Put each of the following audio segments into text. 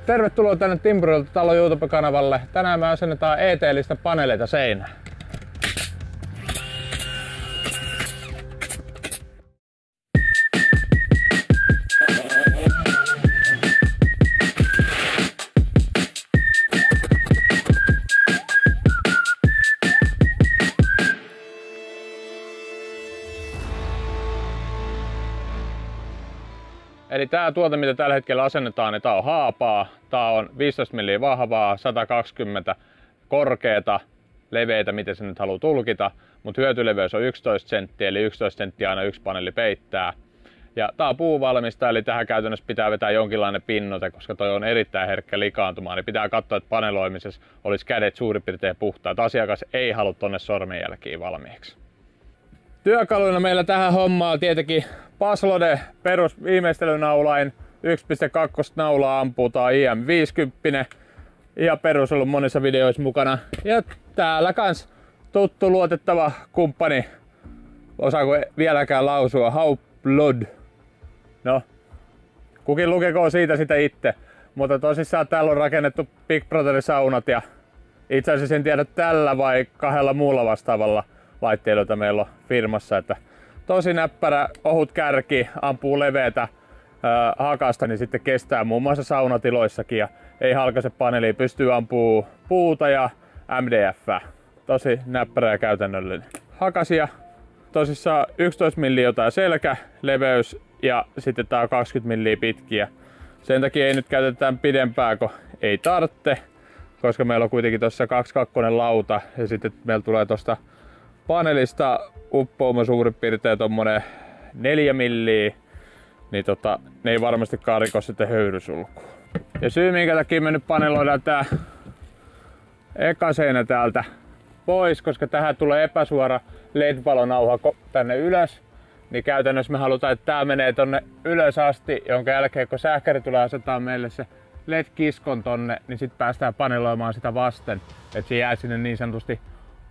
Tervetuloa tänne Timpurilta talon YouTube-kanavalle. Tänään me asennetaan ET-listä paneeleita seinään. Eli tää tuote, mitä tällä hetkellä asennetaan, niin tää on haapaa. Tää on 15 mm vahvaa, 120 korkeata, leveitä, miten se nyt haluaa tulkita. Mutta hyötyleveys on 11 senttiä, eli 11 senttiä aina yksi paneeli peittää. Ja tää on puuvalmista, eli tähän käytännössä pitää vetää jonkinlainen pinnoite, koska toi on erittäin herkkä likaantumaan. Niin pitää katsoa, että paneloimisessa olisi kädet suurin piirtein puhtaat. Asiakas ei halua tonne sormenjälkiin valmiiksi. Työkaluina meillä tähän hommaan tietenkin Paslode perus viimeistelynaulain 1.2 naulaa ampuu, tää on IM50. Ihan perus ollut monissa videoissa mukana. Ja täällä kans tuttu luotettava kumppani. Osaako vieläkään lausua? Hauptblood. No, kukin lukekoon siitä sitä itse. Mutta tosissaan täällä on rakennettu Big Brother saunat ja itse asiassa en tiedä tällä vai kahdella muulla vastaavalla laitteilla, joita meillä on firmassa. Että tosi näppärä, ohut kärki, ampuu leveätä hakasta, niin sitten kestää muun muassa saunatiloissakin ja ei halkaise paneeliin, pystyy ampuu puuta ja MDF. Tosi näppärä ja käytännöllinen. Hakasia tosissaan 11 mm jotain selkä, leveys ja sitten tää on 20 mm pitkiä. Sen takia ei nyt käytetään pidempää, kun ei tarvitse, koska meillä on kuitenkin tuossa 2.2 lauta ja sitten meillä tulee tosta paneelista uppouma suurin piirtein tommonen 4 milliä, niin ne ei varmastikaan riko sitten höyrysulkuun. Ja syy minkä takia me nyt paneloidaan tää eka seinä täältä pois, koska tähän tulee epäsuora LED-valonauha tänne ylös, niin käytännössä me halutaan, että tää menee tonne ylös asti, jonka jälkeen kun sähkäri tulee asettaa meille se LED-kiskon tonne, niin sit päästään paneloimaan sitä vasten, että se jää sinne niin sanotusti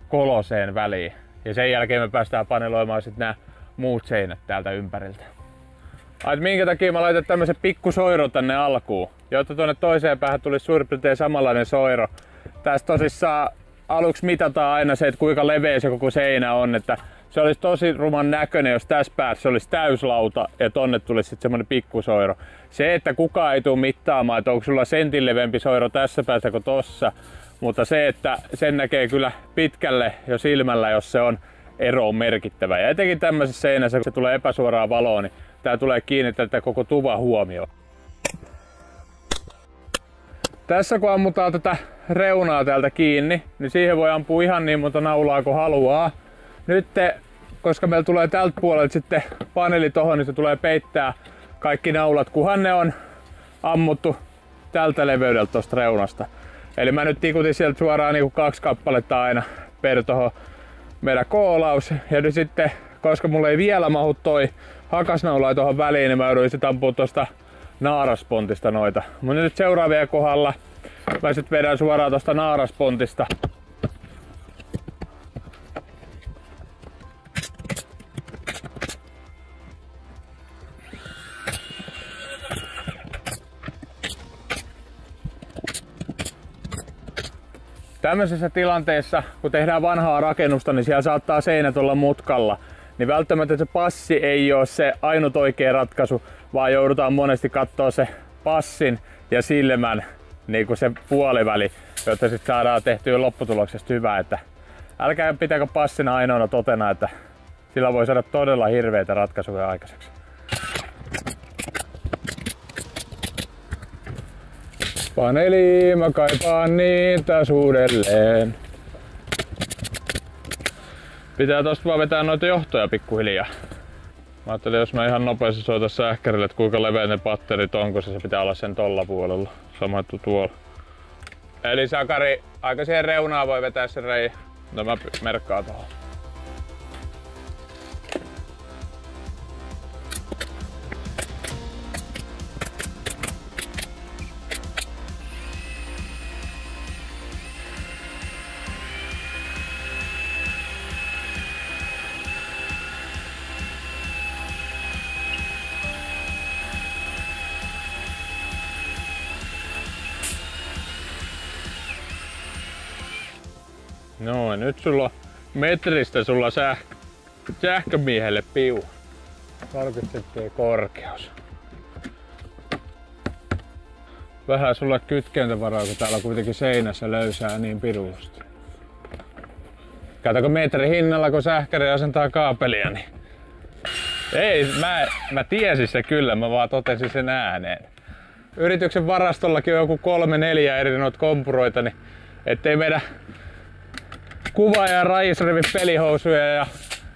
koloseen väliin. Ja sen jälkeen me päästään paneloimaan sitten nämä muut seinät täältä ympäriltä. Minkä takia mä laitan tämmösen pikkusoiro tänne alkuun, jotta tuonne toiseen päähän tulisi suurin piirtein samanlainen soiro. Tästä tosissaan aluksi mitataan aina se, että kuinka leveä se koko seinä on, että se olisi tosi ruman näköinen, jos tässä päässä olisi täyslauta ja tonne tulisi sitten semmonen pikkusoiro. Se, että kukaan ei tule mittaamaan, että onko sulla sentin leveämpi soiro tässä päässä kuin tossa, mutta se, että sen näkee kyllä pitkälle jo silmällä, jos se on ero merkittävä. Ja etenkin tämmöisessä seinässä, kun se tulee epäsuoraa valoa, niin tää tulee kiinnittää tätä koko tuvan huomioon. Tässä kun ammutaan tätä reunaa täältä kiinni, niin siihen voi ampua ihan niin monta naulaa kuin haluaa. Nyt, koska meillä tulee tältä puolelta sitten paneeli tohon, niin se tulee peittää kaikki naulat, kunhan ne on ammuttu tältä leveydeltä tosta reunasta. Eli mä nyt tikutin sieltä suoraan niin 2 kappaletta aina per tohon meidän koolaus. Ja nyt sitten, koska mulla ei vielä mahu toi hakasnaula tohon väliin, niin mä jouduin sit ampua tosta naaraspontista noita. Mutta nyt seuraavien kohdalla mä sit vedän suoraan tosta naaraspontista. Tämmöisessä tilanteessa, kun tehdään vanhaa rakennusta, niin siellä saattaa seinät olla mutkalla. Niin välttämättä se passi ei ole se ainut oikea ratkaisu, vaan joudutaan monesti katsoa se passin ja silmän niin kuin se puoliväli, jotta sitten saadaan tehtyä lopputuloksesta hyvää. Että älkää pitäkö passina ainoana totena, että sillä voi saada todella hirveitä ratkaisuja aikaiseksi. Paneeli, mä kaipaan niitä uudelleen. Pitää tosta vaan vetää noita johtoja pikkuhiljaa. Mä ajattelin, jos mä ihan nopeasti soitan sähkärille, että kuinka leveät ne patterit on, kun se pitää olla sen tolla puolella. Sama tuolla. Eli Sakari, aika siihen reunaan voi vetää sen reiän. No mä merkkaan tuohon. No nyt sulla on metristä sähkömiehelle piu. 30 senttiä korkeus. Vähän sulla kytkentävaraa, kun täällä on kuitenkin seinässä löysää niin piruusti. Katsoko metri hinnalla, kun sähkäri asentaa kaapelia, niin... Ei, mä tiesin se kyllä, mä vaan totesin sen ääneen. Yrityksen varastollakin on joku 3-4 eri noita kompuroita, niin ettei meidän kuvaaja ja rajis revi pelihousuja, ja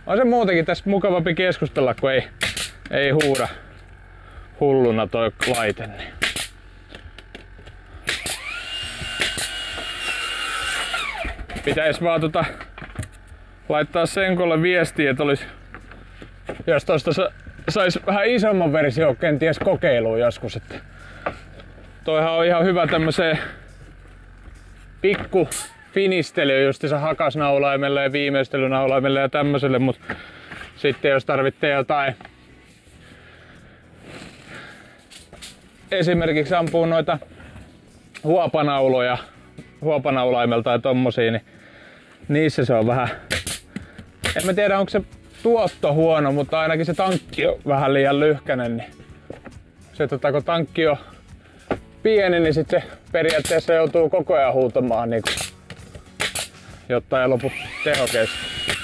on se muutenkin tässä mukavampi keskustella, kun ei huuda hulluna toi laite. Niin. Pitäis vaan laittaa Senkolle viestiä, että jos tosta sais vähän isomman versio kenties kokeiluun joskus. Että toihan on ihan hyvä tämmöseen pikku finistelyyn justiinsa hakasnaulaimelle ja viimeistelynaulaimelle ja tämmöselle, mut sitten jos tarvitte jotain esimerkiksi ampuu noita huopanauloja huopanaulaimelta ja tommosia, niin niissä se on vähän, en mä tiedä onko se tuotto huono, mutta ainakin se tankki on vähän liian lyhkänen, niin se kun tankki on pieni, niin sit se periaatteessa joutuu koko ajan huutamaan, niin jotta ei lopu teho kesken.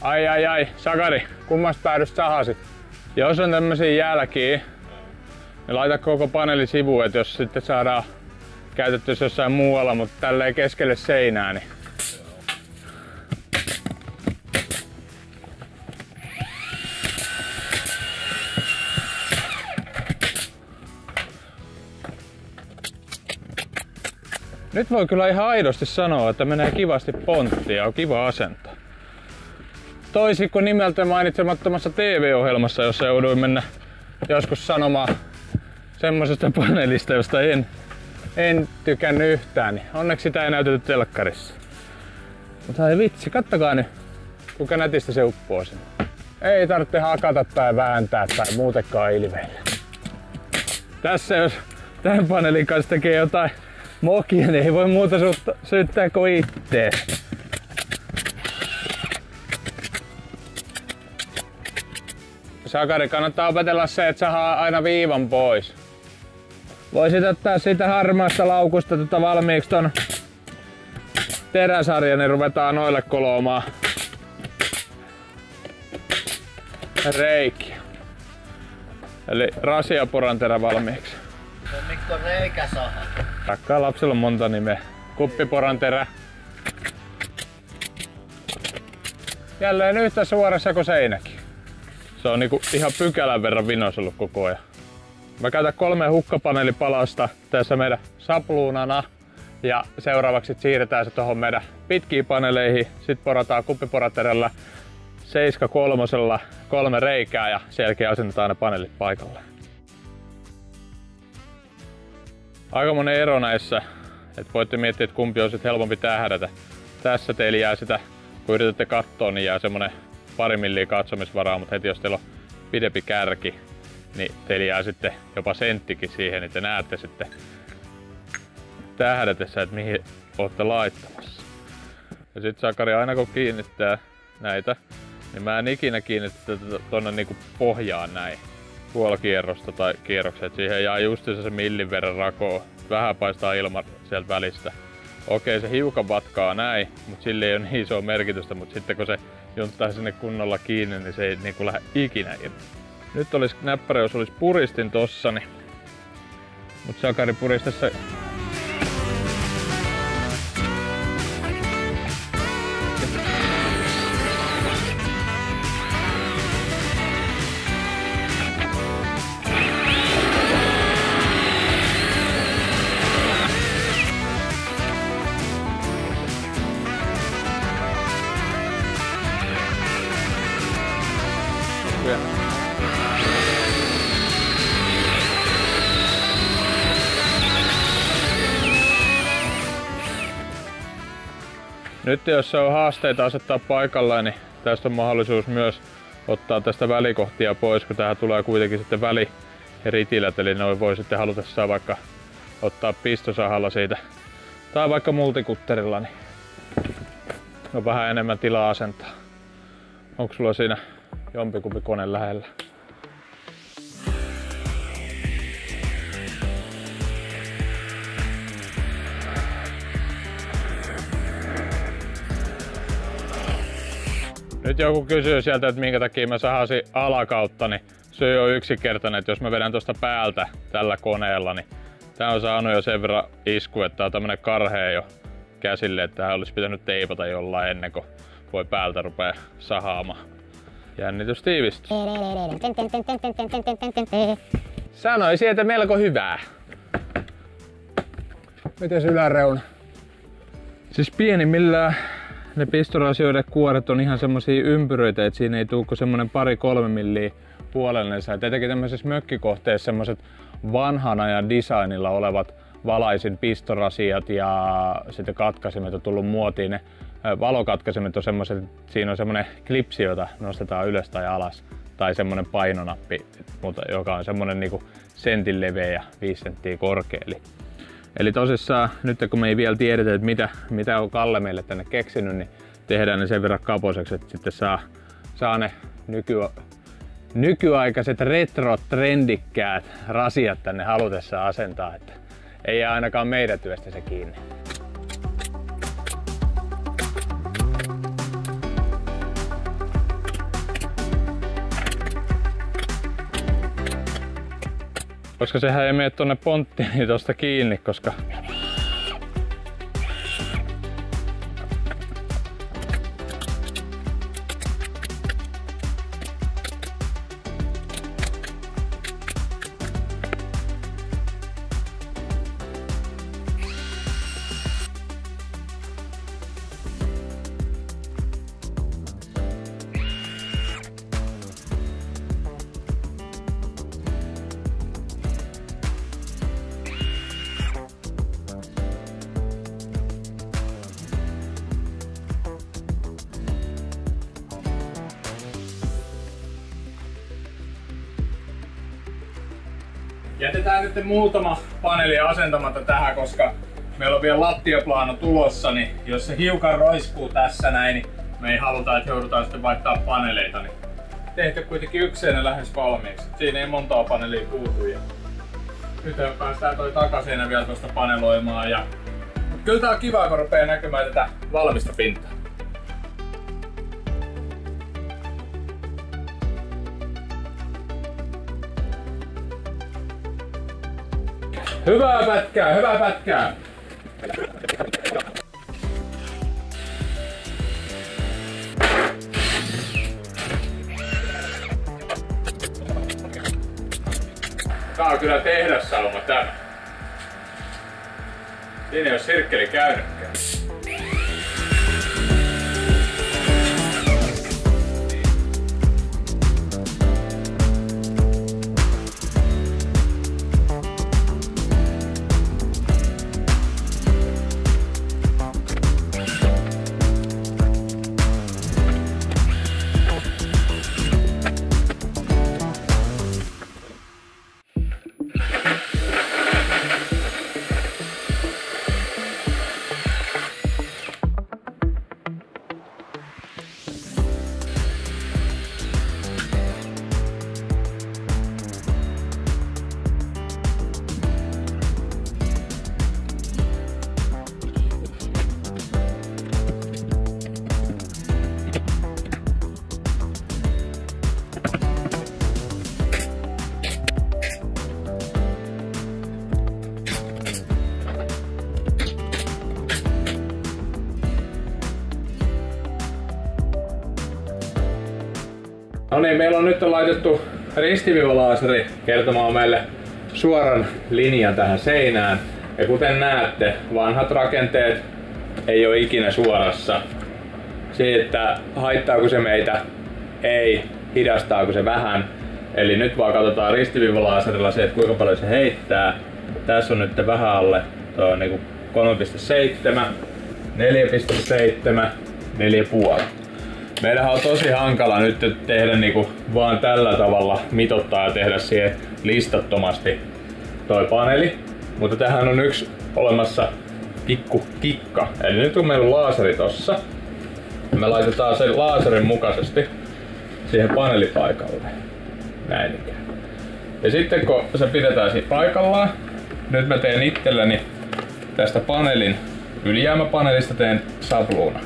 Ai, Sakari, kummasta päädystä sahasit? Jos on tämmösiä jälkiä, niin laita koko paneeli sivuun, että jos sitten saadaan käytetty jossain muualla, mutta tälleen keskelle seinää, niin nyt voi kyllä ihan aidosti sanoa, että menee kivasti ponttia ja on kiva asento. Toisin kuin nimeltä mainitsemattomassa TV-ohjelmassa, jossa jouduin mennä joskus sanomaan semmosesta paneelista, josta en tykännyt yhtään, niin onneksi sitä ei näytetty telkkarissa. Mutta ei vitsi, kattokaa nyt, kuinka nätistä se uppoo sinne. Ei tarvitse hakata tai vääntää tai muutenkaan ilveillä. Tässä jos tämän paneelin kanssa tekee jotain mokia, niin ei voi muuta syyttää kuin itteen. Sakari, kannattaa opetella se, että sahaa aina viivan pois. Voisit ottaa siitä harmaasta laukusta valmiiksi ton teräsarjan, niin ruvetaan noille koloomaan reikiä. Eli rasiaporanterä valmiiksi. Se on Mikko reikäsaha. Rakkaan lapsella on monta nimeä. Kuppiporanterä. Jälleen yhtä suorassa kuin seinäkin. Se on niinku ihan pykälän verran vinos ollut koko ajan. Mä käytän 3 hukkapaneelipalausta tässä meidän sapluunana. Ja seuraavaksi siirretään se tuohon meidän pitkiin paneeleihin. Sitten porataan kuppiporanterällä 7/3 3 reikää ja sen jälkeen asennetaan ne paneelit paikalle. Aikamoinen ero näissä, että voitte miettiä, että kumpi on sitten helpompi tähdätä. Tässä teillä jää sitä, kun yritätte katsoa, niin jää semmonen pari milliä katsomisvaraa, mutta heti jos teillä on pidempi kärki, niin teillä jää sitten jopa senttikin siihen, niin te näette sitten tähdätessä, että mihin olette laittamassa. Ja sit Sakari aina kun kiinnittää näitä, niin mä en ikinä kiinnitä tonne niinku pohjaan näin puolikierrosta tai kierrokset. Siihen jää justiinsa se millin verran rakoa. Vähän paistaa ilma sieltä välistä. Okei, se hiukan vatkaa näin, mutta sillä ei ole niin isoa merkitystä, mutta sitten kun se junttaa sinne kunnolla kiinni, niin se ei niinku lähde ikinä irti. Nyt olisi näppärä, jos olisi puristin tossa, niin... Mut Sakari puristessa... Nyt jos on haasteita asettaa paikallaan, niin tästä on mahdollisuus myös ottaa tästä välikohtia pois, kun tähän tulee kuitenkin sitten väliritilät, eli noin voi sitten halutessaan vaikka ottaa pistosahalla siitä Tai vaikka multikutterilla, niin on vähän enemmän tilaa asentaa. Onko sulla siinä jompikumpi kone lähellä? Nyt joku kysyy sieltä, että minkä takia mä sahasin alakautta, niin syy on yksinkertainen, että jos mä vedän tuosta päältä tällä koneella, niin tää on saanut jo sen verran isku, että tää on tämmönen karhea jo käsille, että tähän olisi pitänyt teipata jollain ennen kuin voi päältä rupea sahaamaan. Jännitys tiivistyy. Sanoisin, että melko hyvää. Mites yläreuna? Siis pienimmillään ne pistorasioiden kuoret on ihan semmosia ympyröitä, että siinä ei tuu kuin semmonen 2-3 milliä puolellensa. Et etenkin tämmöisessä mökkikohteessa semmoset vanhan ajan designilla olevat valaisin pistorasiat ja sitten katkaisimet on tullut muotiin. Ne valokatkaisemet on semmoset, siinä on semmonen klipsi, jota nostetaan ylös tai alas. Tai semmonen painonappi, mutta joka on semmonen niinku sentin leveä ja 5 senttiä korkea. Eli tosissaan nyt kun me ei vielä tiedetä, että mitä on Kalle meille tänne keksinyt, niin tehdään ne sen verran kaposeksi, että sitten saa ne nykyaikaiset retro-trendikkäät rasiat tänne halutessa asentaa, että ei jää ainakaan meidän työstä se kiinni. Koska sehän ei mene tonne ponttiin tosta kiinni, koska jätetään nyt muutama paneeli asentamatta tähän, koska meillä on vielä lattiaplaano tulossa, niin jos se hiukan roiskuu tässä näin, niin me ei haluta, että joudutaan sitten vaihtaa paneeleita. Niin tehty kuitenkin ykseinä lähes valmiiksi. Siinä ei montaa paneelia puutu. Ja nyt päästään toi takaseinä vielä tuosta paneloimaan. Ja kyllä tää on kiva, kun rupeaa näkymään tätä valmista pintaa. Hyvää pätkää, hyvää pätkää! Tää on kyllä tehdassauma tämä. Siinä ei ole sirkkeli käynytkään. No niin, meillä on nyt laitettu ristiviivalaaseri kertomaan meille suoran linjan tähän seinään. Ja kuten näette, vanhat rakenteet ei ole ikinä suorassa. Se, että haittaako se meitä, ei, hidastaako se vähän. Eli nyt vaan katsotaan ristiviivalaaserilla se, että kuinka paljon se heittää. Tässä on nyt vähän alle, tuo on niinku 3,7, 4,7, 4,5. Meillähän on tosi hankala nyt tehdä niinku vaan tällä tavalla mitottaa ja tehdä siihen listattomasti toi paneeli. Mutta tähän on yksi olemassa pikku kikka. Eli nyt kun meillä on laaseri tossa, me laitetaan sen laaserin mukaisesti siihen paneelipaikalle. Näin ikään. Ja sitten kun se pidetään siinä paikallaan, nyt mä teen itselleni tästä paneelin ylijäämäpaneelista teen sabluuna.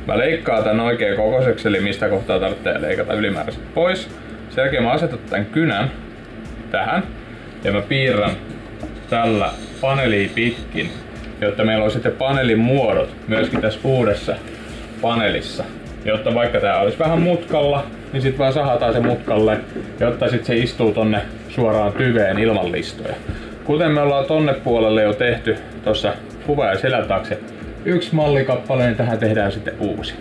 Mä leikkaan tän oikein kokoiseksi, eli mistä kohtaa tarvitsee leikata ylimääräiset pois. Sen jälkeen mä asetan tän kynän tähän ja mä piirrän tällä paneeliin pitkin, jotta meillä on sitten paneelin muodot myöskin tässä uudessa paneelissa. Jotta vaikka tää olisi vähän mutkalla, niin sit vaan sahataan se mutkalle, jotta sit se istuu tonne suoraan tyveen ilman listoja. Kuten me ollaan tonne puolelle jo tehty tuossa kuva- ja selän taakse yksi mallikappale, niin tähän tehdään sitten uusi.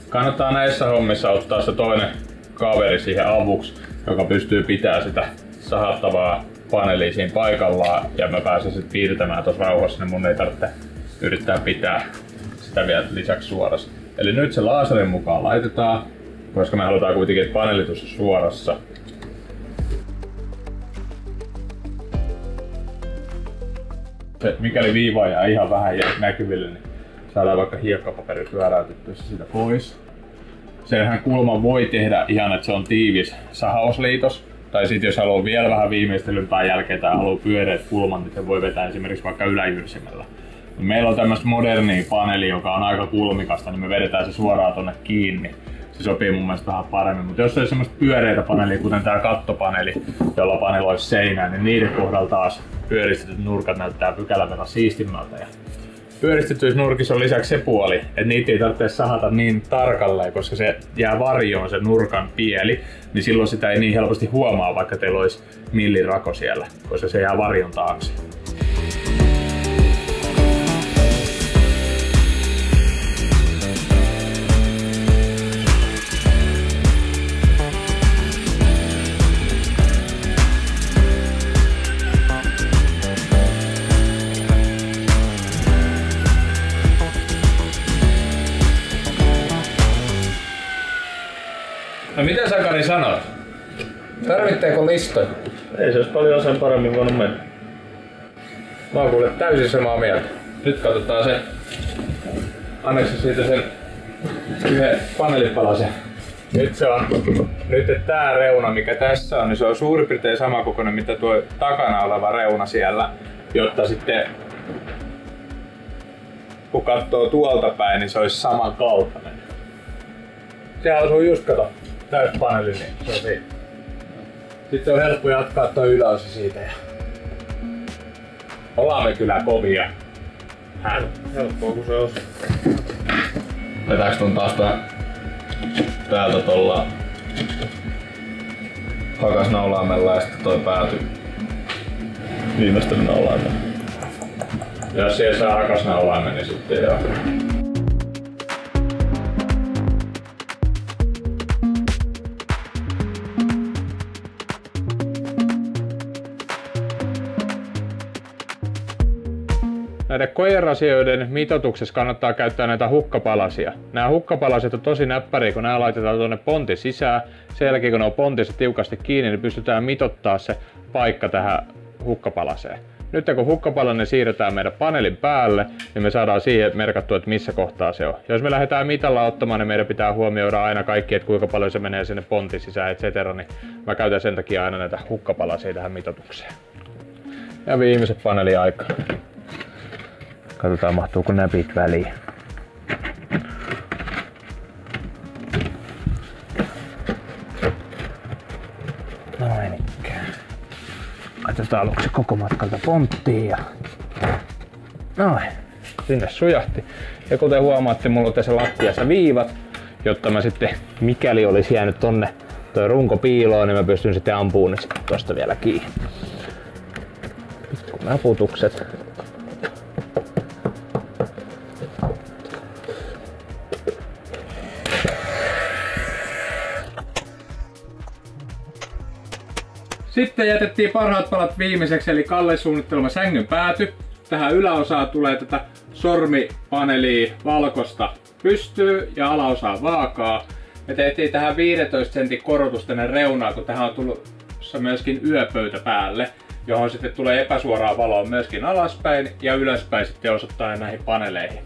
Kannattaa näissä hommissa ottaa se toinen kaveri siihen avuksi, joka pystyy pitämään sitä sahattavaa paneelia siinä paikallaan, ja mä pääsen sitten piirtämään tuossa rauhassa, niin mun ei tarvitse yrittää pitää sitä vielä lisäksi suorassa. Eli nyt se laaserin mukaan laitetaan, koska me halutaan kuitenkin, että paneeli tuossa suorassa. Mikäli viiva jää ihan vähän näkyville, niin saadaan vaikka hiekkapaperi pyöräytettyä siitä pois. Senhän kulman voi tehdä ihan, että se on tiivis sahausliitos. Tai sitten jos haluaa vielä vähän viimeistelympää jälkeen tai haluaa pyöreät kulman, niin se voi vetää esimerkiksi vaikka yläjyrsimällä. Meillä on tämmöistä modernia paneelia, joka on aika kulmikasta, niin me vedetään se suoraan tonne kiinni. Se sopii mun mielestä vähän paremmin, mutta jos olisi semmoista pyöreitä paneelia, kuten tää kattopaneeli, jolla paneloisi seinään, niin niiden kohdalla taas pyöristetyt nurkat näyttää pykälän verran siistimmältä. Ja pyöristetyissä nurkissa on lisäksi se puoli, että niitä ei tarvitse sahata niin tarkalleen, koska se jää varjoon se nurkan pieli, niin silloin sitä ei niin helposti huomaa, vaikka teillä olisi millirako siellä, koska se jää varjon taakse. No mitä sä, Kari, sanot? Tarvitteeko listoja? Ei se olisi paljon sen paremmin voinut mennä. Mä oon kuule täysin samaa mieltä. Nyt katsotaan se. Anneksi siitä sen yhden paneelipalasen. Nyt se on. Nyt tää reuna mikä tässä on, niin se on suurin piirtein sama kokoinen mitä tuo takana oleva reuna siellä. Jotta sitten kun katsoo tuolta päin, niin se olisi samankaltainen. Sehän asuu just kato. Täyspaneeli, niin se on siinä. Sitten on helppo jatkaa toi yläosa siitä. Ja ollaan me kyllä kovia. Helppoa kun se on. Vetääks ton taas täältä tolla hakasnaulaimella ja sitten toi pääty viimeistelynnaulaimella. Ja jos siellä saa hakasnaulaimen, niin sitten joo. Näiden koirasioiden mitoituksessa kannattaa käyttää näitä hukkapalasia. Nämä hukkapalaset on tosi näppäriä, kun nämä laitetaan tuonne pontin sisään. Sen jälkeen kun ne on pontissa tiukasti kiinni, niin pystytään mitottaa se paikka tähän hukkapalaseen. Nyt kun hukkapalanen siirretään meidän paneelin päälle, niin me saadaan siihen merkattua, että missä kohtaa se on. Jos me lähdetään mitalla ottamaan, niin meidän pitää huomioida aina kaikki, että kuinka paljon se menee sinne pontin sisään, etc. Niin mä käytän sen takia aina näitä hukkapalasia tähän mitoitukseen. Ja viimeiset paneelin aika. Katsotaan mahtuuko näpit väliin. Noin ikään. Katsotaan aluksi koko matkalta ponttiin ja noin. Sinne sujahti. Ja kuten huomaatte, mulla on tässä lattiassa viivat, jotta mä sitten, mikäli olisi jäänyt tonne toi runko piiloon, niin mä pystyn sitten ampuun ne sitten tosta vielä kiinni. Pikku naputukset. Sitten jätettiin parhaat palat viimeiseksi, eli Kallen suunnittelema sängyn pääty. Tähän yläosaan tulee tätä sormipaneelia valkosta pystyy ja alaosaan vaakaa. Me tehtiin tähän 15 sentin korotus tänne reunaan, kun tähän on tullut myöskin yöpöytä päälle. johon sitten tulee epäsuoraa valoa myöskin alaspäin ja ylöspäin sitten osoittaa näihin paneeleihin.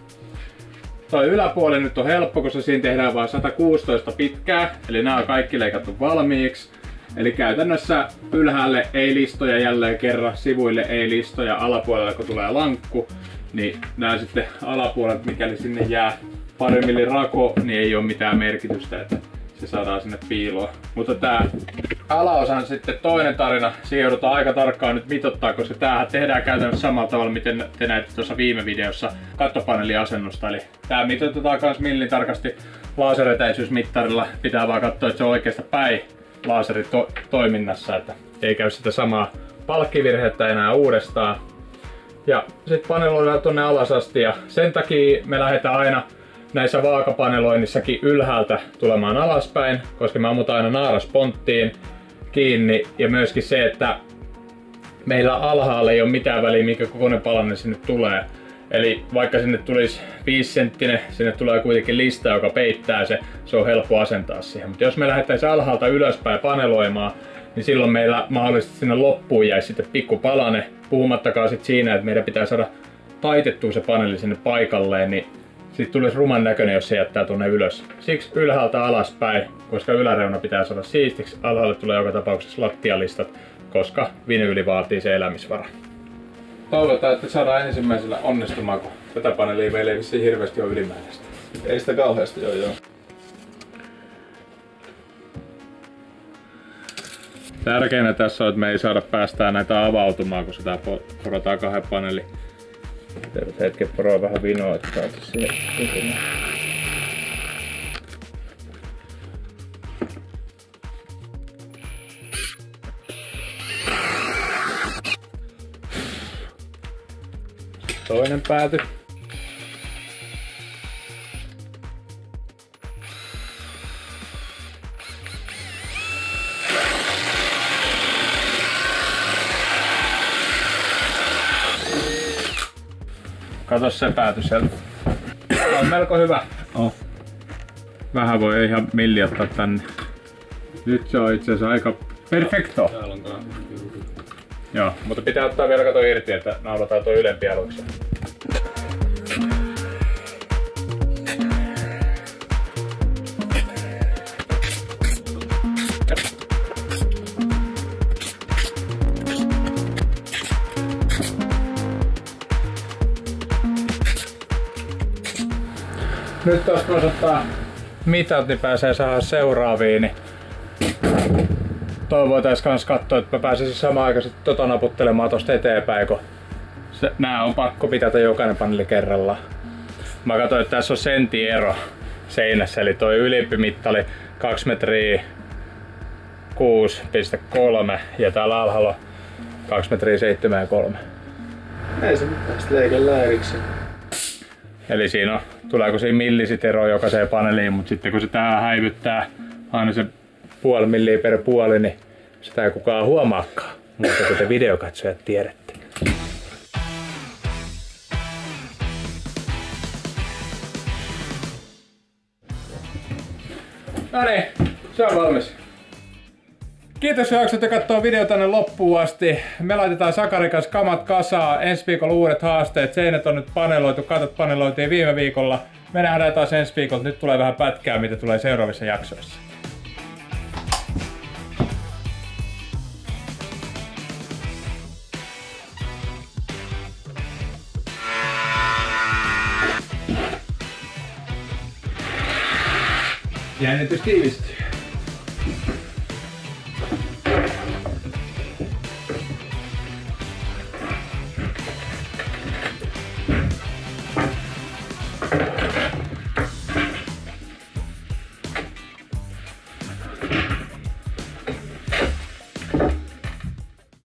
Toi yläpuoli nyt on helppo, koska siinä tehdään vain 116 pitkää, eli nämä on kaikki leikattu valmiiksi. Eli käytännössä ylhäälle ei listoja jälleen kerran, sivuille ei listoja, alapuolella kun tulee lankku, niin nämä sitten alapuolet, mikäli sinne jää pari millin rako, niin ei ole mitään merkitystä, että se saadaan sinne piiloon. Mutta tää alaosa on sitten toinen tarina, siihen joudutaan aika tarkkaan nyt mitottaa, koska tämähän tehdään käytännössä samalla tavalla, miten te näitte tuossa viime videossa kattopaneeliasennusta. Eli tää mitotetaan kans millin tarkasti laseretäisyysmittarilla, pitää vaan katsoa, että se on oikeasta päin laserit toiminnassa, että ei käy sitä samaa palkkivirhettä enää uudestaan. Ja sitten paneloidaan tonne alas asti ja sen takia me lähdetään aina näissä vaakapaneloinnissakin ylhäältä tulemaan alaspäin, koska me ammutaan aina naarasponttiin kiinni ja myöskin se, että meillä alhaalla ei ole mitään väliä, mikä kokoinen palanen sinne tulee. Eli vaikka sinne tulisi 5 senttinen, sinne tulee kuitenkin lista, joka peittää se on helppo asentaa siihen. Mutta jos me lähdettäisiin alhaalta ylöspäin paneloimaan, niin silloin meillä mahdollisesti sinne loppuun jäisi sitten pikku palane, puhumattakaan sitten siinä, että meidän pitää saada taitettua se paneeli sinne paikalleen, niin sitten tulisi ruman näköinen, jos se jättää tuonne ylös. Siksi ylhäältä alaspäin, koska yläreuna pitää saada siistiksi, alhaalle tulee joka tapauksessa lattialistat, koska vinyyli vaatii se elämisvara. Toivotaan, että saadaan ensimmäisellä onnistumaan, kun tätä paneelia meillä ei vissiin hirveästi ole ylimääräistä. Ei sitä kauheasti joo. Tärkeintä tässä on, että me ei saada päästää näitä avautumaan, kun sitä porotaan 2 paneeli. Hetken poroa vähän vinoa, että saataisiin siihen. Toinen pääty. Kato se pääty sieltä. On melko hyvä. Oh. Vähän voi ihan milli ottaa tänne. Nyt se on itse asiassa aika perfecto. Joo, mutta pitää ottaa vielä kato irti, että naudataan tuo ylempi aluksi. Nyt taas kun ottaa mitat, niin pääsee saada seuraaviin. Niin voitais kans katsoa, että mä pääsisin samaan aikaan naputtelemaan tosta eteenpäin, kun nää on pakko pitää jokainen paneeli kerrallaan. Mä katsoin, että tässä on sentin ero seinässä, eli toi ylimpi mitta oli 2 metriä 6,3 ja täällä alhaalla 2 metriä 7,3. Ei se mitään, sit leikellään erikseen. Eli siinä on, tuleeko siinä millisit ero jokaiseen paneeliin, mutta sitten kun se tää häivyttää aina se puoli milliä per puoli, niin sitä ei kukaan huomaakaan, mutta kun te videokatsojat tiedätte. No niin, se on valmis. Kiitos, jos jaksoitte katsoa video tänne loppuun asti. Me laitetaan Sakarin kanssa kamat kasaan. Ensi viikolla uudet haasteet. Seinät on nyt paneloitu, katot paneloitiin viime viikolla. Me nähdään taas ensi viikolla. Nyt tulee vähän pätkää, mitä tulee seuraavissa jaksoissa. Jännitys tiivistyy.